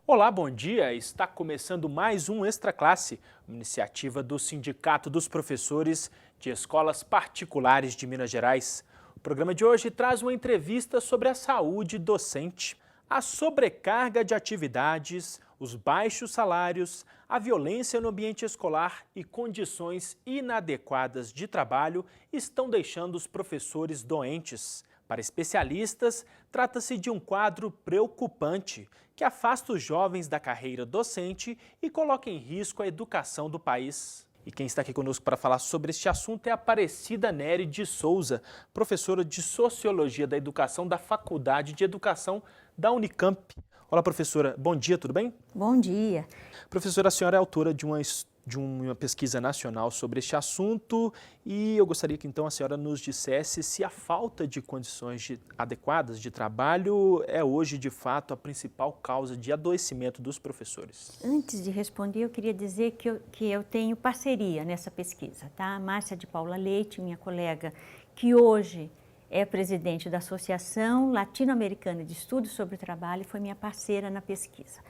Olá, bom dia! Está começando mais um Extra Classe, uma iniciativa do Sindicato dos Professores de Escolas Particulares de Minas Gerais. O programa de hoje traz uma entrevista sobre a saúde docente, a sobrecarga de atividades, os baixos salários, a violência no ambiente escolar e condições inadequadas de trabalho estão deixando os professores doentes. Para especialistas, trata-se de um quadro preocupante que afasta os jovens da carreira docente e coloca em risco a educação do país. E quem está aqui conosco para falar sobre este assunto é a Aparecida Nery de Souza, professora de Sociologia da Educação da Faculdade de Educação da Unicamp. Olá, professora. Bom dia, tudo bem? Bom dia. Professora, a senhora é autora de uma pesquisa nacional sobre este assunto e eu gostaria que então a senhora nos dissesse se a falta de condições adequadas de trabalho é hoje de fato a principal causa de adoecimento dos professores. Antes de responder, eu queria dizer que eu tenho parceria nessa pesquisa, tá? Márcia de Paula Leite, minha colega, que hoje é presidente da Associação Latino-Americana de Estudos sobre o Trabalho, foi minha parceira na pesquisa.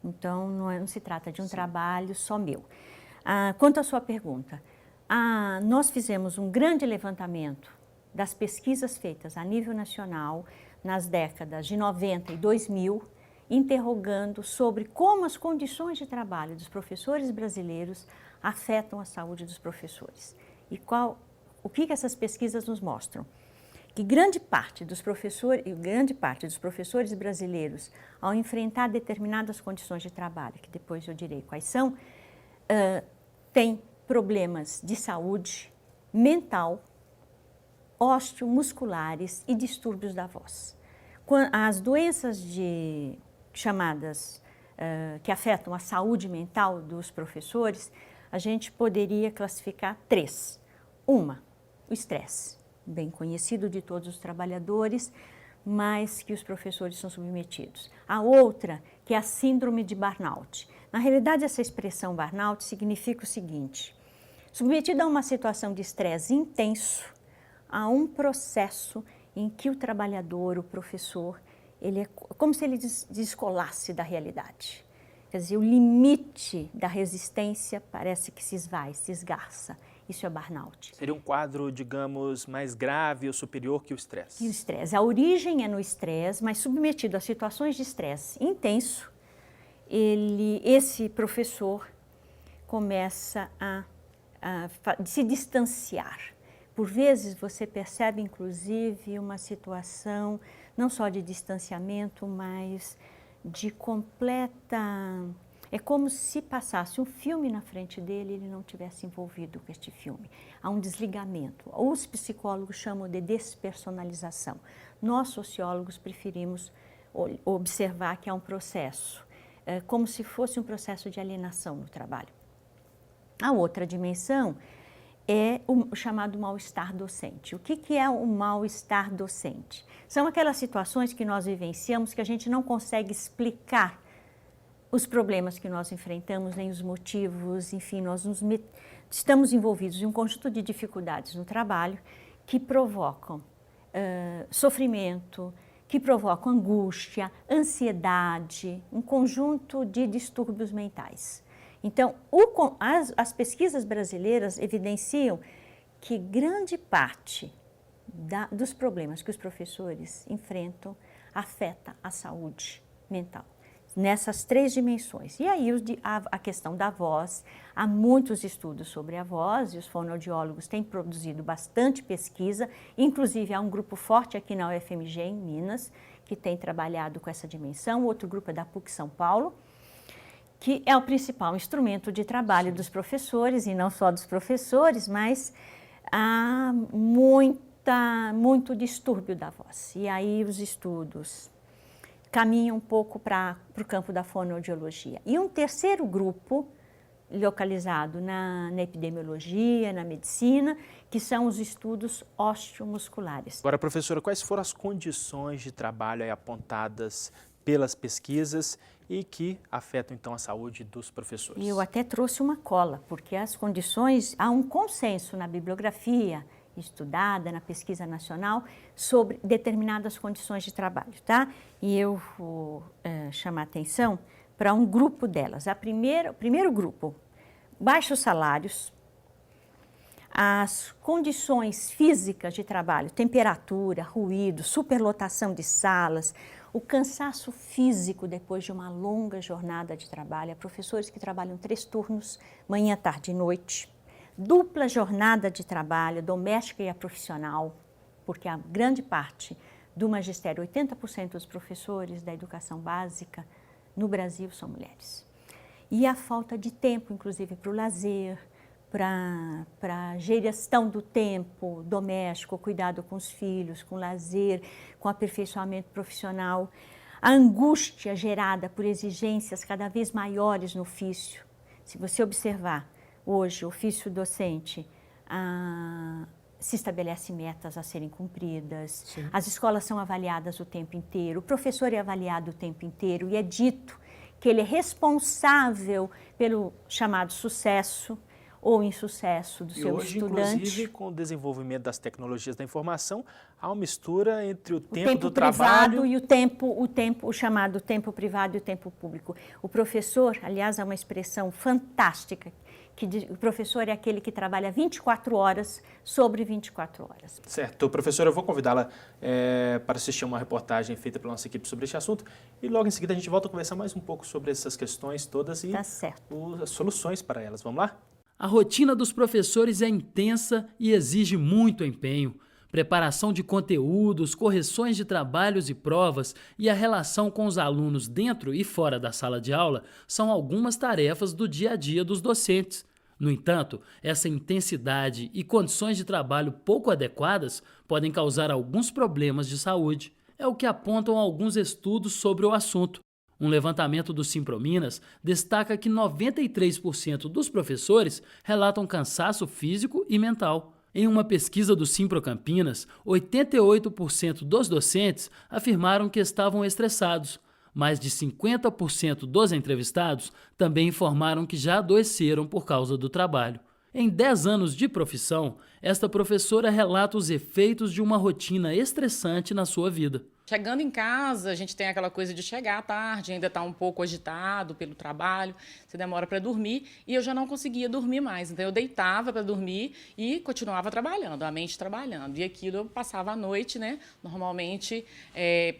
Então, não se trata de um trabalho só meu. Quanto à sua pergunta, nós fizemos um grande levantamento das pesquisas feitas a nível nacional nas décadas de 90 e 2000, interrogando sobre como as condições de trabalho dos professores brasileiros afetam a saúde dos professores. E o que essas pesquisas nos mostram? Que grande parte dos professores brasileiros, ao enfrentar determinadas condições de trabalho, que depois eu direi quais são, têm problemas de saúde mental, osteomusculares e distúrbios da voz. As doenças chamadas que afetam a saúde mental dos professores, a gente poderia classificar três. Uma, o estresse, bem conhecido de todos os trabalhadores, mas que os professores são submetidos. A outra, que é a síndrome de burnout. Na realidade, essa expressão burnout significa o seguinte: submetido a uma situação de estresse intenso, a um processo em que o trabalhador, o professor, ele é como se ele descolasse da realidade. Quer dizer, o limite da resistência parece que se esvai, se esgarça. Isso é burnout. Seria um quadro, digamos, mais grave ou superior que o estresse? E o estresse. A origem é no estresse, mas submetido a situações de estresse intenso, esse professor começa a se distanciar. Por vezes você percebe, inclusive, uma situação não só de distanciamento, mas de completa... É como se passasse um filme na frente dele e ele não tivesse envolvido com este filme. Há um desligamento. Os psicólogos chamam de despersonalização. Nós, sociólogos, preferimos observar que há um processo, como se fosse um processo de alienação no trabalho. A outra dimensão é o chamado mal-estar docente. O que é o mal-estar docente? São aquelas situações que nós vivenciamos que a gente não consegue explicar os problemas que nós enfrentamos, nem os motivos, enfim, nós estamos envolvidos em um conjunto de dificuldades no trabalho que provocam sofrimento, que provocam angústia, ansiedade, um conjunto de distúrbios mentais. Então, as pesquisas brasileiras evidenciam que grande parte dos problemas que os professores enfrentam afeta a saúde mental. Nessas três dimensões. E aí a questão da voz, há muitos estudos sobre a voz e os fonoaudiólogos têm produzido bastante pesquisa, inclusive há um grupo forte aqui na UFMG, em Minas, que tem trabalhado com essa dimensão, outro grupo é da PUC São Paulo, que é o principal instrumento de trabalho dos professores, e não só dos professores, mas há muito distúrbio da voz. E aí os estudos caminha um pouco para o campo da fonoaudiologia. E um terceiro grupo, localizado na epidemiologia, na medicina, que são os estudos osteomusculares. Agora, professora, quais foram as condições de trabalho aí apontadas pelas pesquisas e que afetam, então, a saúde dos professores? E eu até trouxe uma cola, porque as condições, há um consenso na bibliografia estudada na pesquisa nacional sobre determinadas condições de trabalho, tá? E eu vou chamar a atenção para um grupo delas. O primeiro grupo, baixos salários, as condições físicas de trabalho, temperatura, ruído, superlotação de salas, o cansaço físico depois de uma longa jornada de trabalho. Há professores que trabalham 3 turnos, manhã, tarde e noite. Dupla jornada de trabalho, doméstica e a profissional, porque a grande parte do magistério, 80% dos professores da educação básica no Brasil são mulheres. E a falta de tempo, inclusive, para o lazer, para a gestão do tempo doméstico, cuidado com os filhos, com lazer, com aperfeiçoamento profissional, a angústia gerada por exigências cada vez maiores no ofício. Se você observar hoje o ofício docente, se estabelece metas a serem cumpridas, sim, as escolas são avaliadas o tempo inteiro, o professor é avaliado o tempo inteiro e é dito que ele é responsável pelo chamado sucesso ou insucesso do seu hoje, estudante. Inclusive, com o desenvolvimento das tecnologias da informação, há uma mistura entre o tempo do trabalho trabalho e o chamado tempo privado e o tempo público. O professor, aliás, é uma expressão fantástica, que o professor é aquele que trabalha 24 horas sobre 24 horas. Certo. Professora, eu vou convidá-la para assistir uma reportagem feita pela nossa equipe sobre este assunto e logo em seguida a gente volta a conversar mais um pouco sobre essas questões todas e as soluções para elas. Vamos lá? A rotina dos professores é intensa e exige muito empenho. Preparação de conteúdos, correções de trabalhos e provas e a relação com os alunos dentro e fora da sala de aula são algumas tarefas do dia a dia dos docentes. No entanto, essa intensidade e condições de trabalho pouco adequadas podem causar alguns problemas de saúde. É o que apontam alguns estudos sobre o assunto. Um levantamento do Simprominas destaca que 93% dos professores relatam cansaço físico e mental. Em uma pesquisa do Simprocampinas, 88% dos docentes afirmaram que estavam estressados. Mais de 50% dos entrevistados também informaram que já adoeceram por causa do trabalho. Em 10 anos de profissão, esta professora relata os efeitos de uma rotina estressante na sua vida. Chegando em casa, a gente tem aquela coisa de chegar à tarde, ainda está um pouco agitado pelo trabalho, você demora para dormir, e eu já não conseguia dormir mais. Então eu deitava para dormir e continuava trabalhando, a mente trabalhando. E aquilo eu passava a noite, né, normalmente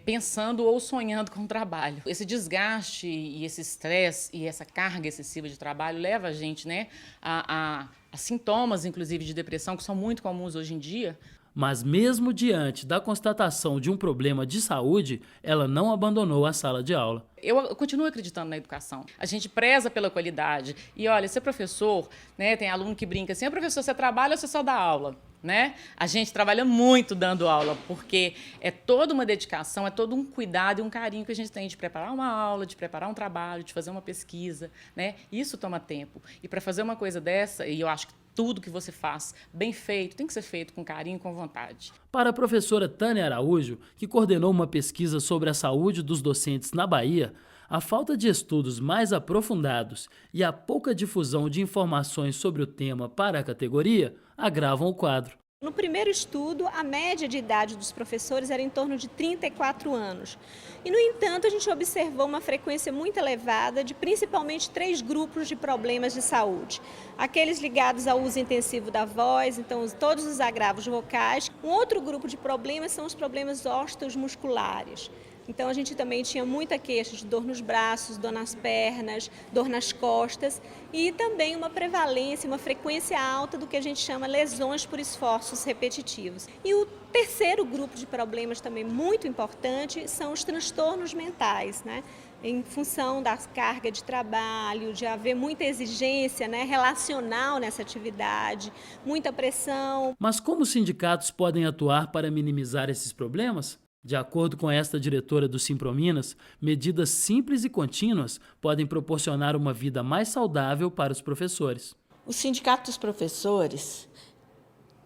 pensando ou sonhando com o trabalho. Esse desgaste e esse estresse e essa carga excessiva de trabalho leva a gente, né, a sintomas, inclusive, de depressão, que são muito comuns hoje em dia. Mas mesmo diante da constatação de um problema de saúde, ela não abandonou a sala de aula. Eu continuo acreditando na educação. A gente preza pela qualidade. E olha, ser professor, né, tem aluno que brinca assim, professor, você trabalha ou você só dá aula? Né? A gente trabalha muito dando aula, porque é toda uma dedicação, é todo um cuidado e um carinho que a gente tem de preparar uma aula, de preparar um trabalho, de fazer uma pesquisa, né? Isso toma tempo. E para fazer uma coisa dessa, e eu acho que tudo que você faz bem feito tem que ser feito com carinho e com vontade. Para a professora Tânia Araújo, que coordenou uma pesquisa sobre a saúde dos docentes na Bahia, a falta de estudos mais aprofundados e a pouca difusão de informações sobre o tema para a categoria agravam o quadro. No primeiro estudo, a média de idade dos professores era em torno de 34 anos. E, no entanto, a gente observou uma frequência muito elevada de principalmente 3 grupos de problemas de saúde. Aqueles ligados ao uso intensivo da voz, então todos os agravos vocais. Um outro grupo de problemas são os problemas osteomusculares. Então, a gente também tinha muita queixa de dor nos braços, dor nas pernas, dor nas costas e também uma prevalência, uma frequência alta do que a gente chama lesões por esforços repetitivos. E o terceiro grupo de problemas também muito importante são os transtornos mentais, né? Em função da carga de trabalho, de haver muita exigência, né, relacional nessa atividade, muita pressão. Mas como os sindicatos podem atuar para minimizar esses problemas? De acordo com esta diretora do Simprominas, medidas simples e contínuas podem proporcionar uma vida mais saudável para os professores. O Sindicato dos Professores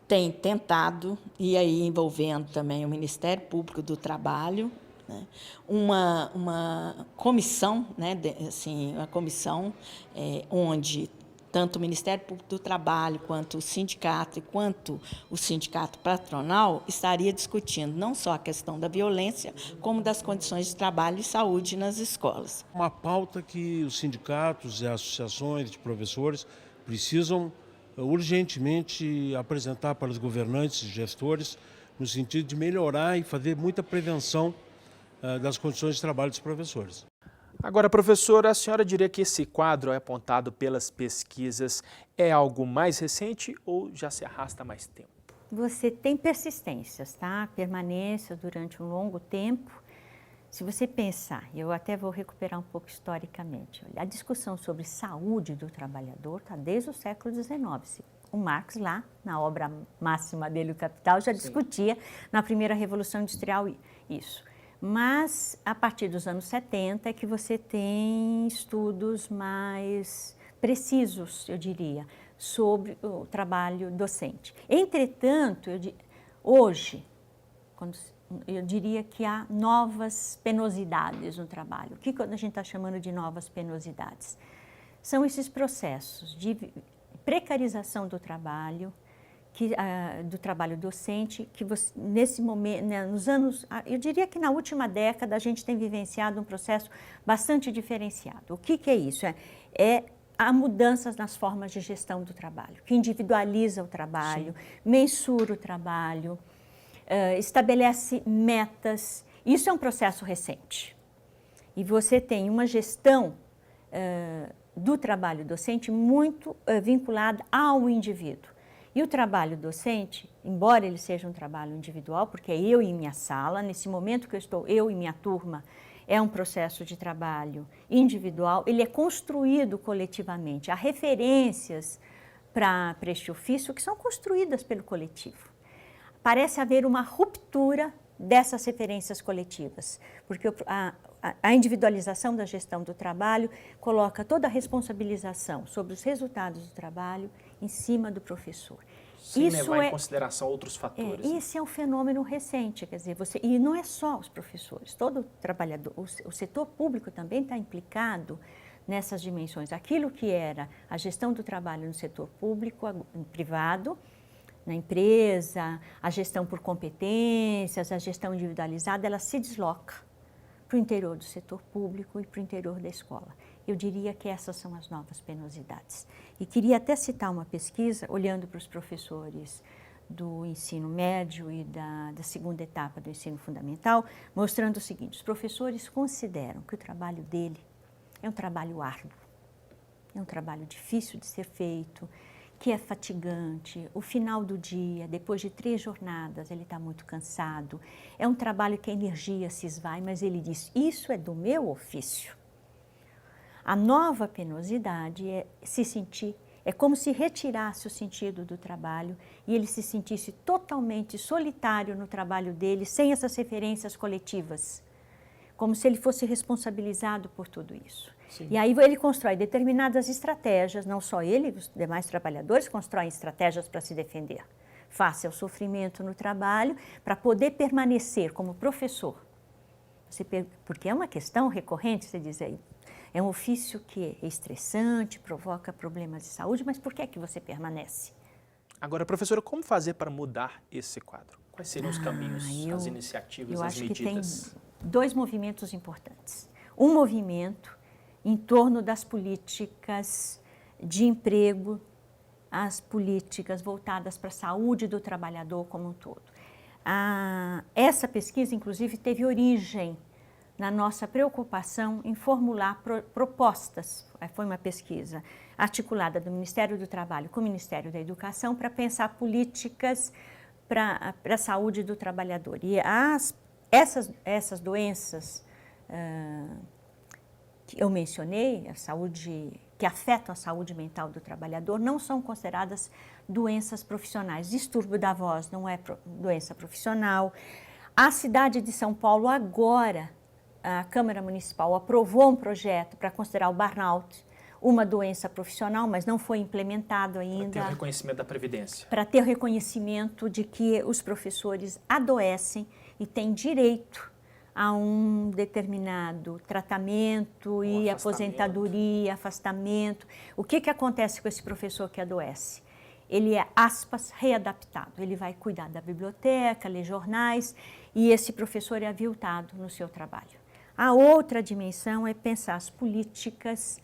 tem tentado, e aí envolvendo também o Ministério Público do Trabalho, né, uma comissão, né, uma comissão onde tanto o Ministério Público do Trabalho, quanto o sindicato e quanto o sindicato patronal, estaria discutindo não só a questão da violência, como das condições de trabalho e saúde nas escolas. Uma pauta que os sindicatos e associações de professores precisam urgentemente apresentar para os governantes e gestores, no sentido de melhorar e fazer muita prevenção das condições de trabalho dos professores. Agora, professora, a senhora diria que esse quadro apontado pelas pesquisas é algo mais recente ou já se arrasta há mais tempo? Você tem persistências, tá? Permanência durante um longo tempo. Se você pensar, eu até vou recuperar um pouco historicamente, olha, a discussão sobre saúde do trabalhador está desde o século XIX. O Marx, lá na obra máxima dele, O Capital, já discutia na primeira Revolução Industrial isso. Mas, a partir dos anos 70, é que você tem estudos mais precisos, eu diria, sobre o trabalho docente. Entretanto, hoje, eu diria que há novas penosidades no trabalho. O que a gente está chamando de novas penosidades? São esses processos de precarização do trabalho, do trabalho docente, que você, nesse momento, né, nos anos, eu diria que na última década a gente tem vivenciado um processo bastante diferenciado. O que é isso? Há mudanças nas formas de gestão do trabalho, que individualiza o trabalho, mensura o trabalho, estabelece metas. Isso é um processo recente. E você tem uma gestão do trabalho docente muito vinculada ao indivíduo. E o trabalho docente, embora ele seja um trabalho individual, porque é eu e minha sala, nesse momento que eu estou, eu e minha turma, é um processo de trabalho individual, ele é construído coletivamente. Há referências para este ofício que são construídas pelo coletivo. Parece haver uma ruptura dessas referências coletivas, porque a individualização da gestão do trabalho coloca toda a responsabilização sobre os resultados do trabalho em cima do professor. Sem levar em consideração outros fatores. Esse é um fenômeno recente, quer dizer, e não é só os professores, todo trabalhador, o setor público também está implicado nessas dimensões. Aquilo que era a gestão do trabalho no setor público, privado, na empresa, a gestão por competências, a gestão individualizada, ela se desloca para o interior do setor público e para o interior da escola. Eu diria que essas são as novas penosidades. E queria até citar uma pesquisa, olhando para os professores do ensino médio e da segunda etapa do ensino fundamental, mostrando o seguinte: os professores consideram que o trabalho dele é um trabalho árduo, é um trabalho difícil de ser feito, que é fatigante, o final do dia, depois de 3 jornadas, ele está muito cansado. É um trabalho que a energia se esvai, mas ele diz, isso é do meu ofício. A nova penosidade é como se retirasse o sentido do trabalho e ele se sentisse totalmente solitário no trabalho dele, sem essas referências coletivas, como se ele fosse responsabilizado por tudo isso. Sim. E aí ele constrói determinadas estratégias, não só ele, os demais trabalhadores constroem estratégias para se defender, face ao sofrimento no trabalho, para poder permanecer como professor. Porque é uma questão recorrente, você diz aí, é um ofício que é estressante, provoca problemas de saúde, mas por que é que você permanece? Agora, professora, como fazer para mudar esse quadro? Quais seriam os caminhos, as iniciativas, as medidas? Eu acho que tem 2 movimentos importantes. Um movimento em torno das políticas de emprego, as políticas voltadas para a saúde do trabalhador como um todo. Essa pesquisa, inclusive, teve origem na nossa preocupação em formular propostas. Foi uma pesquisa articulada do Ministério do Trabalho com o Ministério da Educação para pensar políticas para a saúde do trabalhador. E essas doenças que eu mencionei, a saúde, que afetam a saúde mental do trabalhador, não são consideradas doenças profissionais. Distúrbio da voz não é doença profissional. A cidade de São Paulo agora, a Câmara Municipal aprovou um projeto para considerar o burnout uma doença profissional, mas não foi implementado ainda. Para ter o reconhecimento da Previdência. Para ter o reconhecimento de que os professores adoecem e têm direito a um determinado tratamento e aposentadoria, afastamento. O que acontece com esse professor que adoece? Ele é, aspas, readaptado. Ele vai cuidar da biblioteca, ler jornais, e esse professor é aviltado no seu trabalho. A outra dimensão é pensar as políticas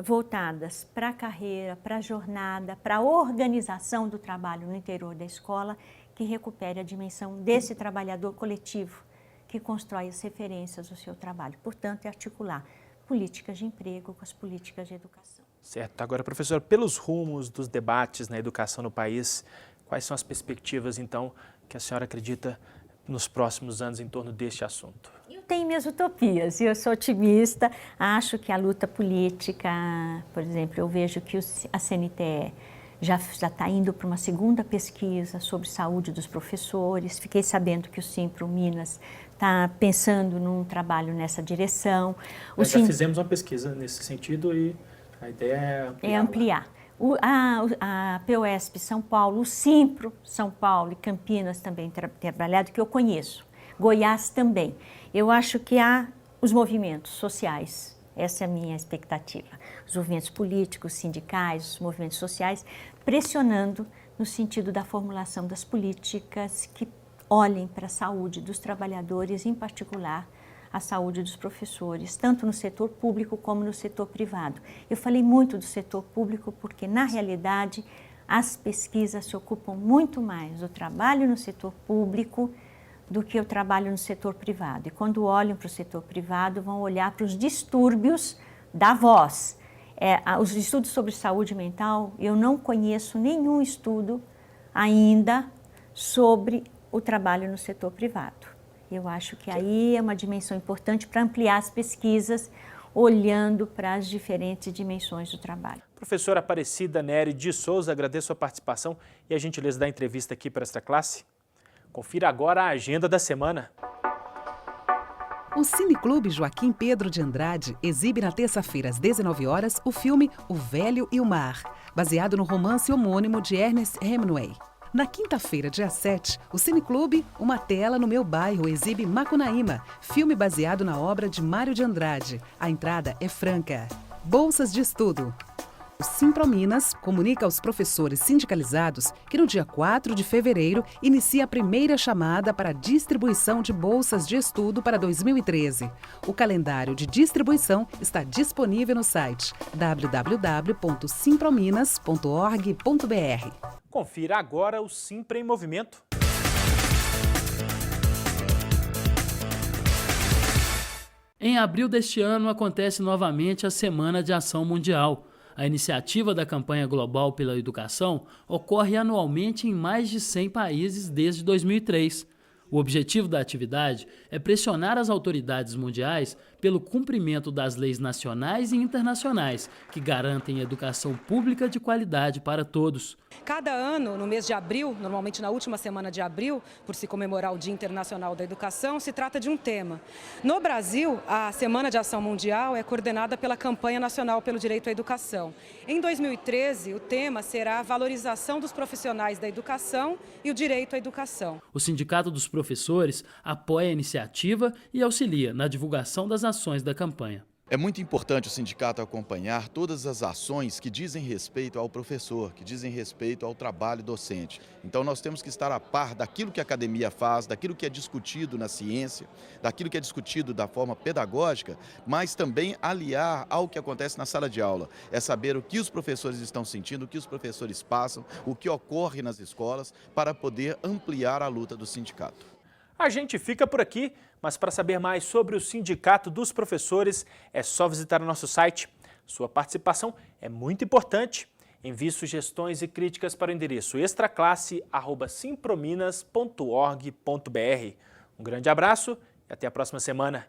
voltadas para a carreira, para a jornada, para a organização do trabalho no interior da escola, que recupere a dimensão desse trabalhador coletivo, que constrói as referências do seu trabalho. Portanto, é articular políticas de emprego com as políticas de educação. Certo. Agora, professor, pelos rumos dos debates na educação no país, quais são as perspectivas, então, que a senhora acredita nos próximos anos em torno deste assunto? Eu tenho minhas utopias, eu sou otimista, acho que a luta política, por exemplo, eu vejo que a CNTE já está indo para uma segunda pesquisa sobre saúde dos professores, fiquei sabendo que o Simpro Minas está pensando num trabalho nessa direção. Nós já fizemos uma pesquisa nesse sentido e a ideia é ampliar. A POSP São Paulo, o Simpro São Paulo e Campinas também trabalhado, que eu conheço. Goiás também. Eu acho que há os movimentos sociais, essa é a minha expectativa. Os movimentos políticos, sindicais, os movimentos sociais, pressionando no sentido da formulação das políticas que olhem para a saúde dos trabalhadores, em particular a saúde dos professores, tanto no setor público como no setor privado. Eu falei muito do setor público porque, na realidade, as pesquisas se ocupam muito mais do trabalho no setor público do que o trabalho no setor privado. E quando olham para o setor privado, vão olhar para os distúrbios da voz. Os estudos sobre saúde mental, eu não conheço nenhum estudo ainda sobre o trabalho no setor privado. Eu acho que aí é uma dimensão importante para ampliar as pesquisas, olhando para as diferentes dimensões do trabalho. Professora Aparecida Nery de Souza, agradeço a participação e a gentileza da entrevista aqui para esta classe. Confira agora a agenda da semana. O Cineclube Joaquim Pedro de Andrade exibe na terça-feira às 19 horas o filme O Velho e o Mar, baseado no romance homônimo de Ernest Hemingway. Na quinta-feira, dia 7, o Cineclube Uma Tela no Meu Bairro exibe Macunaíma, filme baseado na obra de Mário de Andrade. A entrada é franca. Bolsas de estudo. O Simprominas comunica aos professores sindicalizados que no dia 4 de fevereiro inicia a primeira chamada para a distribuição de bolsas de estudo para 2013. O calendário de distribuição está disponível no site www.simprominas.org.br. Confira agora o Simpra em Movimento. Em abril deste ano acontece novamente a Semana de Ação Mundial. A iniciativa da campanha global pela educação ocorre anualmente em mais de 100 países desde 2003. O objetivo da atividade é pressionar as autoridades mundiais pelo cumprimento das leis nacionais e internacionais que garantem educação pública de qualidade para todos. Cada ano, no mês de abril, normalmente na última semana de abril, por se comemorar o Dia Internacional da Educação, se trata de um tema. No Brasil, a Semana de Ação Mundial é coordenada pela Campanha Nacional pelo Direito à Educação. Em 2013, o tema será a valorização dos profissionais da educação e o direito à educação. O Sindicato dos Professores apoia a iniciativa e auxilia na divulgação das ações da campanha. É muito importante o sindicato acompanhar todas as ações que dizem respeito ao professor, que dizem respeito ao trabalho docente. Então nós temos que estar a par daquilo que a academia faz, daquilo que é discutido na ciência, daquilo que é discutido da forma pedagógica, mas também aliar ao que acontece na sala de aula. É saber o que os professores estão sentindo, o que os professores passam, o que ocorre nas escolas, para poder ampliar a luta do sindicato. A gente fica por aqui, mas para saber mais sobre o Sindicato dos Professores, é só visitar o nosso site. Sua participação é muito importante. Envie sugestões e críticas para o endereço extraclasse@simprominas.org.br. Um grande abraço e até a próxima semana.